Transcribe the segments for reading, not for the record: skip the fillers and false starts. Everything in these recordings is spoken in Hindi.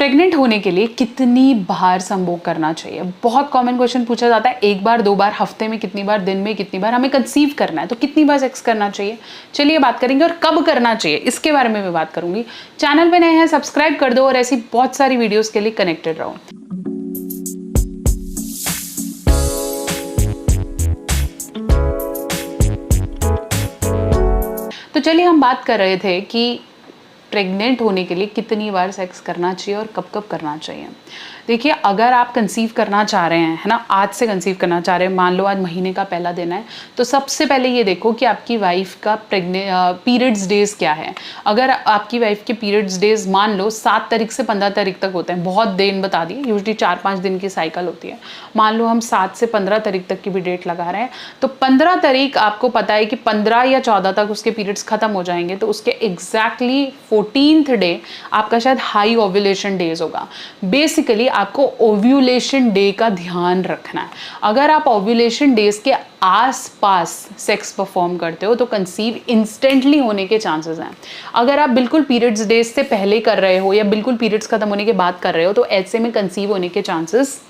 प्रेग्नेंट होने के लिए कितनी बार संभोग करना चाहिए? बहुत कॉमन क्वेश्चन पूछा जाता है, एक बार, 2 बार, हफ्ते में कितनी बार, दिन में कितनी बार, हमें कंसीव करना है तो कितनी बार सेक्स करना चाहिए? चलिए बात करेंगे, और कब करना चाहिए इसके बारे में मैं बात करूंगी। चैनल पे नए हैं सब्सक्राइब कर दो और ऐसी बहुत सारी वीडियोस के लिए कनेक्टेड रहो। तो चलिए हम बात कर रहे थे कि प्रेग्नेंट होने के लिए कितनी बार सेक्स करना चाहिए और कब कब करना चाहिए। देखिए, अगर आप कंसीव करना चाह रहे हैं, है ना, आज से कंसीव करना चाह रहे हैं, मान लो आज महीने का पहला दिन है, तो सबसे पहले ये देखो कि आपकी वाइफ का पीरियड्स डेज क्या है। अगर आपकी वाइफ के पीरियड्स डेज मान लो 7 तारीख से 15 तारीख तक होते हैं, बहुत दिन बता दिए, यूजुअली 4-5 दिन की साइकिल होती है, मान लो हम 7 से 15 तारीख तक की भी डेट लगा रहे हैं, तो 15 तारीख आपको पता है कि 15 या 14 तक उसके पीरियड्स खत्म हो जाएंगे, तो उसके एग्जैक्टली 14th डे आपका शायद हाई ओव्यूलेशन डेज होगा। बेसिकली आपको ओव्यूलेशन डे का ध्यान रखना है। अगर आप ओव्यूलेशन डेज के आसपास सेक्स परफॉर्म करते हो तो कंसीव इंस्टेंटली होने के चांसेस हैं। अगर आप बिल्कुल पीरियड्स डेज से पहले कर रहे हो या बिल्कुल पीरियड्स खत्म होने के बाद कर रहे हो तो ऐसे में कंसीव होने के चांसेस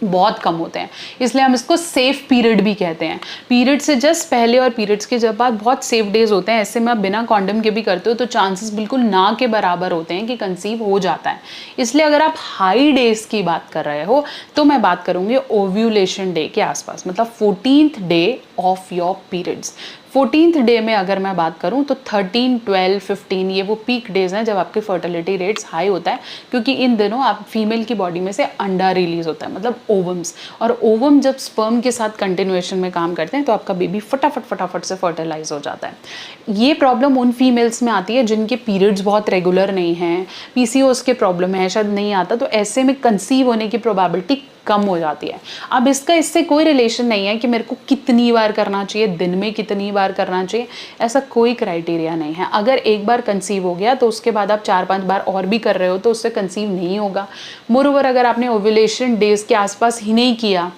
बहुत कम होते हैं। इसलिए हम इसको सेफ पीरियड भी कहते हैं। पीरियड से जस्ट पहले और पीरियड्स के जब बाद बहुत सेफ डेज होते हैं, ऐसे में आप बिना कॉन्डम के भी करते हो तो चांसेस बिल्कुल ना के बराबर होते हैं कि कंसीव हो जाता है। इसलिए अगर आप हाई डेज की बात कर रहे हो तो मैं बात करूंगी ओव्यूलेशन डे के आसपास, मतलब 14th day of your periods. 14th day में अगर मैं बात करूं तो 13, 12, 15 ये वो पीक डेज हैं जब आपके फर्टिलिटी रेट्स हाई होता है, क्योंकि इन दिनों आप फीमेल की बॉडी में से अंडा रिलीज होता है, मतलब ओवम्स, और ओवम जब स्पर्म के साथ कंटिन्यूएशन में काम करते हैं तो आपका बेबी फटाफट से फर्टिलाइज हो जाता है। ये प्रॉब्लम उन फीमेल्स में आती है जिनके पीरियड्स बहुत रेगुलर नहीं हैं, पीसीओएस के प्रॉब्लम है, शायद नहीं आता, तो ऐसे में कंसीव होने की प्रोबेबिलिटी कम हो जाती है। अब इसका इससे कोई रिलेशन नहीं है कि मेरे को कितनी बार करना चाहिए, दिन में कितनी बार करना चाहिए, ऐसा कोई क्राइटेरिया नहीं है। अगर एक बार कंसीव हो गया तो उसके बाद आप 4-5 बार और भी कर रहे हो तो उससे कंसीव नहीं होगा। मोरओवर अगर आपने ओव्यूलेशन डेज के आसपास ही नहीं किया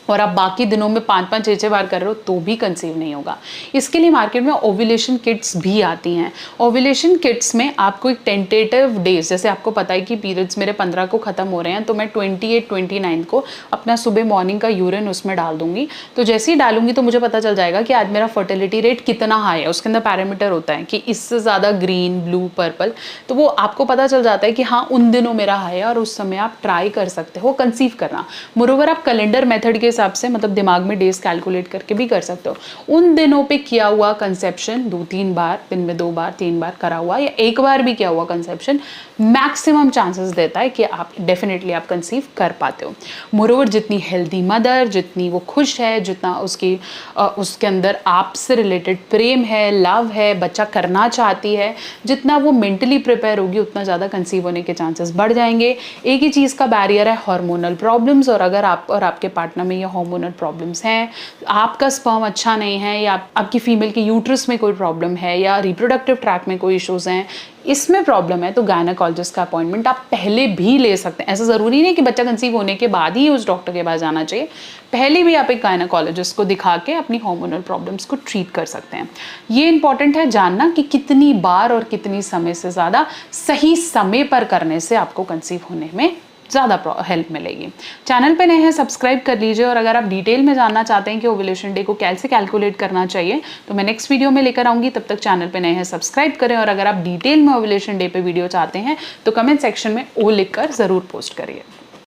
और आप बाकी दिनों में 5-5, 6-6 बार कर रहे हो तो भी कंसीव नहीं होगा। इसके लिए मार्केट में ओव्यूलेशन किट्स भी आती हैं। ओव्यूलेशन किट्स में आपको एक टेंटेटिव डेज, जैसे आपको पता है कि पीरियड्स मेरे 15 को ख़त्म हो रहे हैं तो मैं 28, 29 को अपना सुबह मॉर्निंग का यूरिन उसमें डाल दूंगी। तो जैसे ही डालूंगी तो मुझे पता चल जाएगा कि आज मेरा फर्टिलिटी रेट कितना हाई है। उसके अंदर पैरामीटर होता है कि इससे ज़्यादा ग्रीन, ब्लू, पर्पल, तो वो आपको पता चल जाता है कि हाँ उन दिनों मेरा हाई है और उस समय आप ट्राई कर सकते हो कंसीव करना। मोरोवर आप कैलेंडर मेथड के हिसाब से, मतलब दिमाग में डेज कैलकुलेट करके भी कर सकते हो। उन दिनों पे किया हुआ कंसेप्शन 2-3 बार, दिन में 2 बार, 3 बार करा हुआ या एक बार भी किया हुआ कंसेप्शन मैक्सिमम चांसेस देता है कि आप डेफिनेटली आप कंसीव कर पाते हो। मोरोवर जितनी हेल्दी मदर, जितनी वो खुश है, जितना उसके अंदर आपसे रिलेटेड प्रेम है, लव है, बच्चा करना चाहती है, जितना वो मेंटली प्रिपेयर होगी उतना ज़्यादा कंसीव होने के चांसेस बढ़ जाएंगे। एक ही चीज़ का बैरियर है, हार्मोनल प्रॉब्लम्स, और अगर आप और आपके पार्टनर में ये हार्मोनल प्रॉब्लम्स हैं, आपका स्पर्म अच्छा नहीं है या आपकी फीमेल के यूट्रस में कोई प्रॉब्लम है या रिप्रोडक्टिव ट्रैक में कोई इश्यूज हैं, इसमें प्रॉब्लम है, तो गायनेकोलॉजिस्ट का अपॉइंटमेंट आप पहले भी ले सकते हैं। ऐसा ज़रूरी नहीं कि बच्चा कंसीव होने के बाद ही उस डॉक्टर के पास जाना चाहिए, पहले भी आप एक गायनेकोलॉजिस्ट को दिखा के अपनी हार्मोनल प्रॉब्लम्स को ट्रीट कर सकते हैं। ये इंपॉर्टेंट है जानना कि कितनी बार और कितनी समय से ज़्यादा सही समय पर करने से आपको कंसीव होने में ज़्यादा हेल्प मिलेगी। चैनल पे नए हैं सब्सक्राइब कर लीजिए, और अगर आप डिटेल में जानना चाहते हैं कि ओव्यूलेशन डे को कैसे कैलकुलेट करना चाहिए तो मैं नेक्स्ट वीडियो में लेकर आऊँगी। तब तक चैनल पे नए हैं सब्सक्राइब करें, और अगर आप डिटेल में ओव्यूलेशन डे पे वीडियो चाहते हैं तो कमेंट सेक्शन में ओ लिखकर ज़रूर पोस्ट करिए।